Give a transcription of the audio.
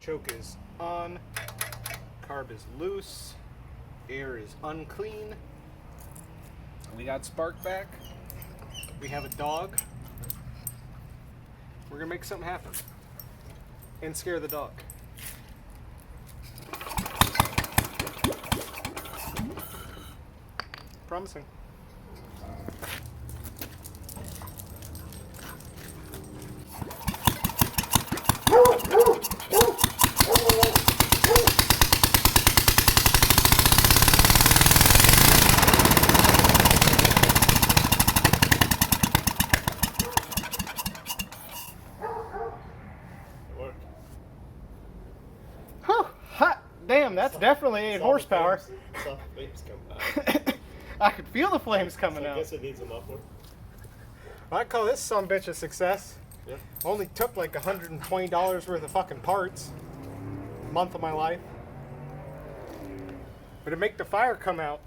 Choke is on. Carb is loose. Air is unclean. We got spark back. We have a dog. We're gonna make something happen. And scare the dog. Promising. Hot damn, that's definitely 8 horsepower. Saw the flames come out. I could feel the flames coming So I out. guess it needs a muffler. I call this sumbitch a success. Yeah. Only took like $120 worth of fucking parts. A month of my life. But to make the fire come out,